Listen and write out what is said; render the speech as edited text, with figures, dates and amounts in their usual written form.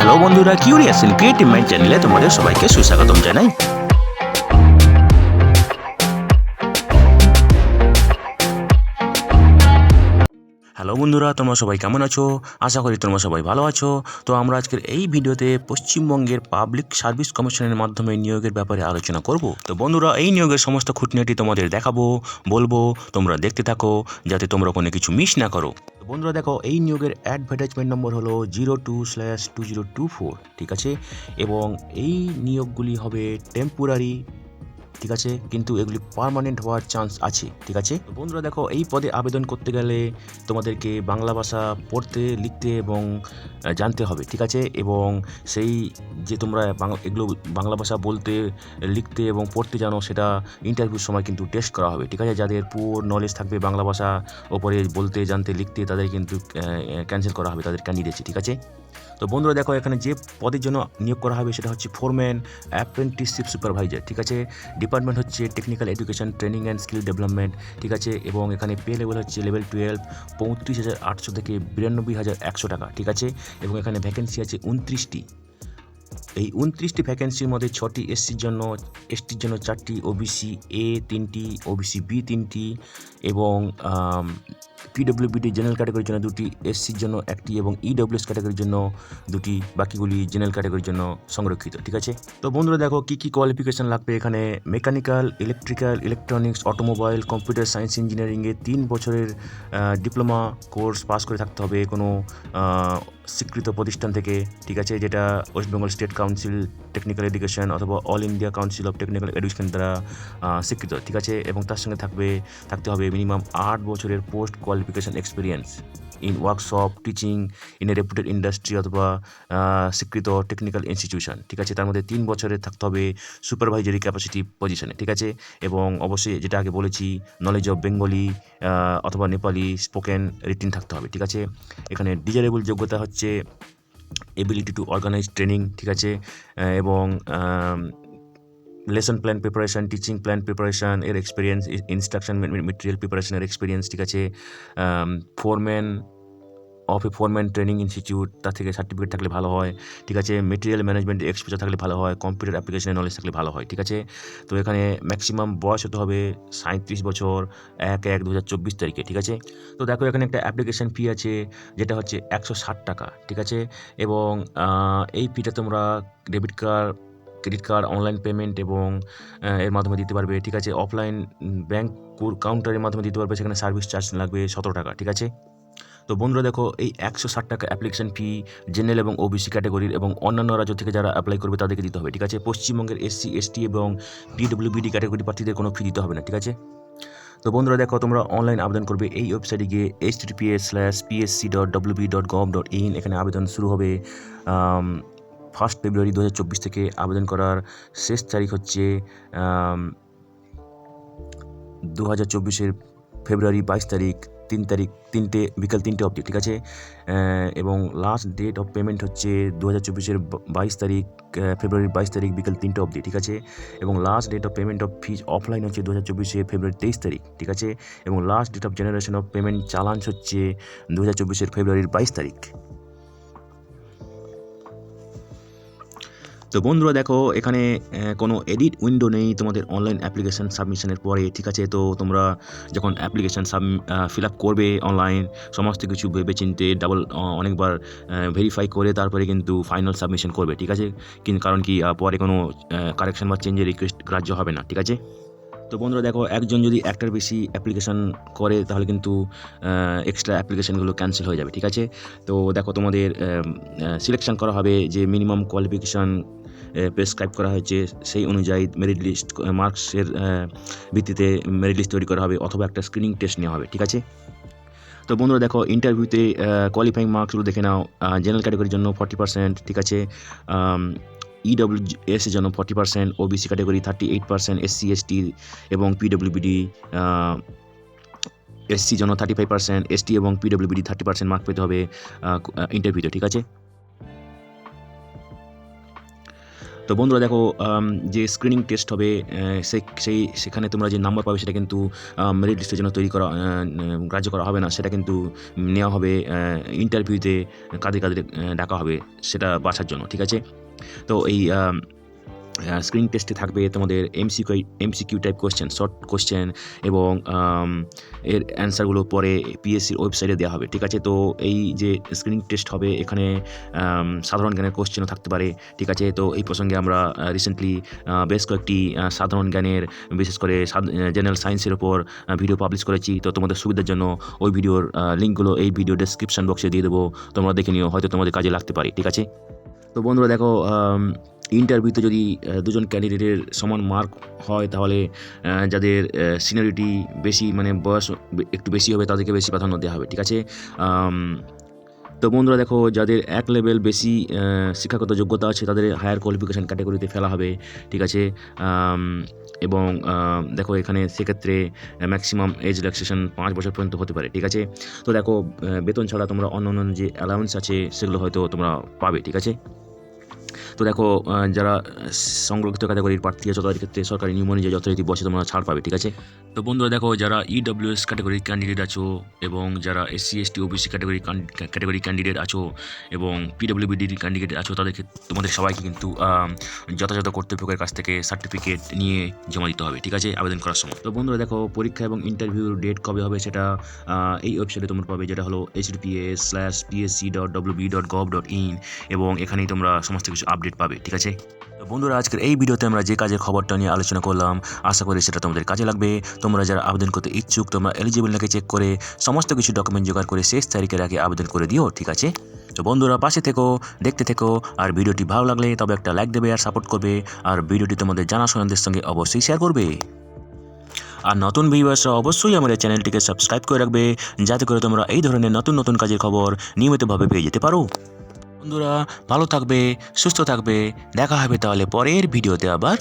Hello বন্ধুরা, curious in creative mind চ্যানেলে তোমাদের সবাইকে সুস্বাগতম জানাই। হ্যালো বন্ধুরা, তোমরা সবাই কেমন আছো? আশা করি তোমরা সবাই ভালো আছো। তো আমরা আজকের এই ভিডিওতে পশ্চিমবঙ্গের পাবলিক সার্ভিস কমিশনের মাধ্যমে নিয়োগের ব্যাপারে আলোচনা করব। তো বন্ধুরা, এই নিয়োগের সমস্ত খুঁটিনাটি তোমাদের দেখাবো, বলবো, তোমরা দেখতে থাকো যাতে তোমরা কোনো কিছু মিস না করো। তো বন্ধুরা দেখো, এই নিয়োগের অ্যাডভার্টাইজমেন্ট নম্বর হলো 02/2024, ঠিক আছে। এবং এই নিয়োগগুলি হবে টেম্পোরারি, ঠিক আছে, কিন্তু এগুলি পার্মানেন্ট হওয়ার চান্স আছে, ঠিক আছে। তো বন্ধুরা দেখো, এই পদে আবেদন করতে গেলে তোমাদেরকে বাংলা ভাষা পড়তে, লিখতে এবং জানতে হবে, ঠিক আছে। এবং সেই যে তোমরা এগুলো বাংলা ভাষা বলতে, লিখতে এবং পড়তে জানো, সেটা ইন্টারভিউর সময় কিন্তু টেস্ট করা হবে, ঠিক আছে। যাদের পুরো নলেজ থাকবে বাংলা ভাষা ওপরে বলতে, জানতে, লিখতে, তাদের কিন্তু ক্যান্সেল করা হবে তাদের ক্যান্ডিডেটস, ঠিক আছে। তো বন্ধুরা দেখো, এখানে যে পদের জন্য নিয়োগ করা হবে সেটা হচ্ছে ফোরম্যান অ্যাপ্রেন্টিসশিপ সুপারভাইজার, ঠিক আছে। ডিপার্টমেন্ট হচ্ছে technical education, training and skill development, ঠিক আছে। এবং এখানে পে লেভেল হচ্ছে লেভেল 12, 35,800 থেকে 92,100 টাকা, ঠিক আছে। এবং এখানে ভ্যাকেন্সি আছে 29টি। এই 29টি ভ্যাকেন্সির মধ্যে 6টি এসসির জন্য, এসটির জন্য 4টি, ওবিসি এ 3টি, ওবিসি বি 3টি এবং পিডব্লিউবিডি জেনারেল ক্যাটাগরির জন্য 2টি, এসসির জন্য 1টি এবং ইডব্লিউএস ক্যাটাগরির জন্য 2টি, বাকিগুলি জেনারেল ক্যাটাগরির জন্য সংরক্ষিত, ঠিক আছে। তো বন্ধুরা দেখো, কী কী কোয়ালিফিকেশান লাগবে এখানে: mechanical, electrical, electronics, automobile, computer science ইঞ্জিনিয়ারিংয়ে 3 বছরের ডিপ্লোমা কোর্স পাস করে থাকতে হবে কোনো স্বীকৃত প্রতিষ্ঠান থেকে, ঠিক আছে, যেটা West Bengal state council technical education অথবা all India council of technical education দ্বারা স্বীকৃত, ঠিক আছে। এবং তার সঙ্গে থাকতে হবে মিনিমাম 8 বছরের post qualification experience in workshop teaching in a রেপুটেড industry অথবা স্বীকৃত টেকনিক্যাল ইনস্টিটিউশন, ঠিক আছে। তার মধ্যে 3 বছরের থাকতে হবে সুপারভাইজারি ক্যাপাসিটি পজিশনে, ঠিক আছে। এবং অবশ্যই যেটা আগে বলেছি, নলেজ অফ বেঙ্গলি অথবা নেপালি স্পোকেন রিটিন থাকতে হবে, ঠিক আছে। এখানে ডিজারেবল যোগ্যতা হচ্ছে এবিলিটি টু অর্গানাইজ ট্রেনিং, ঠিক আছে। এবং lesson plan preparation, teaching plan preparation এর এক্সপিরিয়েন্স, ইনস্ট্রাকশন মেটেরিয়াল প্রিপারেশনের এক্সপিরিয়েন্স, ঠিক আছে। Foreman of A foreman training institute, তার থেকে সার্টিফিকেট থাকলে ভালো হয়, ঠিক আছে। মেটেরিয়াল ম্যানেজমেন্ট এক্সপোজার থাকলে ভালো হয়, কম্পিউটার অ্যাপ্লিকেশনের নলেজ থাকলে ভালো হয়, ঠিক আছে। তো এখানে ম্যাক্সিমাম বয়স হতে হবে 37 বছর 1/1/2024 তারিখে, ঠিক আছে। তো দেখো, এখানে একটা অ্যাপ্লিকেশন ফি আছে যেটা হচ্ছে 160 টাকা, ঠিক আছে। এবং এই ফিটা তোমরা debit card, credit card, online payment এবং এর মাধ্যমে দিতে পারবে, ঠিক আছে। অফলাইন ব্যাংক কাউন্টারের মাধ্যমে দিতে পারবে, সেখানে সার্ভিস চার্জ লাগবে 17 টাকা, ঠিক আছে। তো বন্ধুরা দেখো, এই 160 টাকা অ্যাপ্লিকেশন ফি জেনারেল এবং ওবিসি ক্যাটাগরির এবং অন্যান্য রাজ্য থেকে যারা অ্যাপ্লাই করবে তাদেরকে দিতে হবে, ঠিক আছে। পশ্চিমবঙ্গের এসসি, এসটি এবং পিডব্লিউবিডি ক্যাটাগরি প্রার্থীদের কোনো ফি দিতে হবে না, ঠিক আছে। তো বন্ধুরা দেখো, তোমরা অনলাইন আবেদন করবে এই ওয়েবসাইটে গিয়ে https:/psc.wb.gov.in। এখানে আবেদন শুরু হবে 1 ফেব্রুয়ারি 2024 থেকে। আবেদন করার শেষ তারিখ হচ্ছে 2024 ফেব্রুয়ারি 22 তারিখ, 3 বিকাল 3টে অবধি, ঠিক আছে। এবং লাস্ট ডেট অফ পেমেন্ট হচ্ছে 2024 22 তারিখ, ফেব্রুয়ারি 22 তারিখ বিকাল 3টে অবধি, ঠিক আছে। এবং last date of payment of fees offline হচ্ছে 2024 ফেব্রুয়ারি 23 তারিখ, ঠিক আছে। এবং last date of generation of payment challans হচ্ছে 2024 ফেব্রুয়ারি 22 তারিখ। তো বন্ধুরা দেখো, এখানে কোনো এডিট উইন্ডো নেই তোমাদের অনলাইন অ্যাপ্লিকেশান সাবমিশনের পরে, ঠিক আছে। তো তোমরা যখন অ্যাপ্লিকেশান ফিল আপ করবে অনলাইন, সমস্ত কিছু ভেবে চিনতে অনেকবার ভেরিফাই করে তারপরে কিন্তু ফাইনাল সাবমিশন করবে, ঠিক আছে। কারণ কি, পরে কোনো কারেকশন বা চেঞ্জের রিকোয়েস্ট গ্রাহ্য হবে না, ঠিক আছে। তো বন্ধুরা দেখো, একজন যদি একটার বেশি অ্যাপ্লিকেশান করে তাহলে কিন্তু এক্সট্রা অ্যাপ্লিকেশানগুলো ক্যান্সেল হয়ে যাবে, ঠিক আছে। তো দেখো, তোমাদের সিলেকশন করা হবে যে মিনিমাম কোয়ালিফিকেশান প্রেসক্রাইব করা হয়েছে, সেই অনুযায়ী মেরিট লিস্ট মার্কসের ভিত্তিতে মেরিট লিস্ট তৈরি করা হবে অথবা একটা স্ক্রিনিং টেস্ট নেওয়া হবে, ঠিক আছে। তো বন্ধুরা দেখো, ইন্টারভিউতে কোয়ালিফাইং মার্কসগুলো দেখে নাও। জেনারেল ক্যাটাগরির জন্য 40%, ঠিক আছে। ইডব্লিউএস এর জন্য 40%, ওবিসি ক্যাটাগরি 38%, এসসি এসটি এবং পিডব্লিউবিডি এসসি জন্য 35%, এসটি এবং পিডব্লিউবিডি 30% মার্ক পেতে হবে ইন্টারভিউতে, ঠিক আছে। তো বন্ধুরা দেখো, যে স্ক্রিনিং টেস্ট হবে সেখানে তোমরা যে নাম্বার পাবে সেটা কিন্তু মেরিট লিস্টের জন্য তৈরি করা গ্রাহ্য করা হবে না, সেটা কিন্তু নেওয়া হবে ইন্টারভিউতে কাদের কাদের ডাকা হবে সেটা বাছার জন্য, ঠিক আছে। তো এই স্ক্রিনিং টেস্টে থাকবে তোমাদের MCQ type question, short question, এবং এর অ্যান্সারগুলো পরে পিএসসির ওয়েবসাইটে দেওয়া হবে, ঠিক আছে। তো এই যে স্ক্রিনিং টেস্ট হবে এখানে সাধারণ জ্ঞানের কোয়েশ্চেনও থাকতে পারে, ঠিক আছে। তো এই প্রসঙ্গে আমরা রিসেন্টলি বেশ কয়েকটি সাধারণ জ্ঞানের, বিশেষ করে জেনারেল সায়েন্সের ওপর ভিডিও পাবলিশ করেছি। তো তোমাদের সুবিধার জন্য ওই ভিডিওর লিঙ্কগুলো এই ভিডিও ডেসক্রিপশন বক্সে দিয়ে দেবো, তোমরা দেখে নিও, হয়তো তোমাদের কাজে লাগতে পারে, ঠিক আছে। তো বন্ধুরা দেখো, ইন্টারভিউতে যদি দুজন ক্যান্ডিডেটের সমান মার্ক হয় তাহলে যাদের সিনিয়রিটি বেশি, মানে বয়স একটু বেশি হবে, তাদেরকে বেশি প্রাধান্য দেওয়া হবে, ঠিক আছে। তো বন্ধুরা দেখো, যাদের এক লেভেল বেশি শিক্ষাগত যোগ্যতা আছে তাদের হায়ার কোয়ালিফিকেশান ক্যাটাগরিতে ফেলা হবে, ঠিক আছে। এবং দেখো এখানে সেক্ষেত্রে ম্যাক্সিমাম এজ রিল্যাক্সেশন 5 বছর পর্যন্ত হতে পারে, ঠিক আছে। তো দেখো, বেতন ছাড়া তোমরা অন্য যে অ্যালাউন্স আছে সেগুলো হয়তো তোমরা পাবে, ঠিক আছে। তো দেখো, যারা সংরক্ষিত ক্যাটাগরির প্রার্থী আছে তাদের ক্ষেত্রে সরকারি নিয়ম অনুযায়ী যথারীতি বসে তোমরা ছাড় পাবে, ঠিক আছে। তো বন্ধুরা দেখো, যারা ইডব্লিউএস ক্যাটাগরির ক্যান্ডিডেট আছো এবং যারা SC ST OBC category candidate আছো এবং পিডব্লিউবিডি ক্যান্ডিডেট আছো, তাদেরকে তোমাদের সবাইকে কিন্তু যথাযথ কর্তৃপক্ষের কাছ থেকে সার্টিফিকেট নিয়ে জমা দিতে হবে, ঠিক আছে, আবেদন করার সময়। তো বন্ধুরা দেখো, পরীক্ষা এবং ইন্টারভিউর ডেট কবে হবে সেটা এই ওয়েবসাইটে তোমরা পাবে, যেটা হলো https:/psc.wb.gov.in, এবং এখানেই তোমরা সমস্ত কিছু আপডেট পাবে, ঠিক আছে। তো বন্ধুরা, আজকের এই ভিডিওতে আমরা যে কাজের খবরটা নিয়ে আলোচনা করলাম, আশা করি সেটা তোমাদের কাজে লাগবে। তোমরা যারা আবেদন করতে ইচ্ছুক, তোমরা এলিজিবল নাকি চেক করে সমস্ত কিছু ডকুমেন্ট জোগাড় করে শেষ তারিখের আগে আবেদন করে দিও, ঠিক আছে। তো বন্ধুরা, পাশে থেকো, দেখতে থেকো, আর ভিডিওটি ভালো লাগলে তবে একটা লাইক দেবে আর সাপোর্ট করবে, আর ভিডিওটি তোমাদের জানাশোনাদের সঙ্গে অবশ্যই শেয়ার করবে। আর নতুন ভিউয়ার্সরা অবশ্যই আমাদের চ্যানেলটিকে সাবস্ক্রাইব করে রাখবে, যাতে করে তোমরা এই ধরনের নতুন নতুন কাজের খবর নিয়মিতভাবে পেয়ে যেতে পারো। বন্ধুরা, ভালো থাকবে, সুস্থ থাকবে, দেখা হবে তাহলে পরের ভিডিওতে আবার।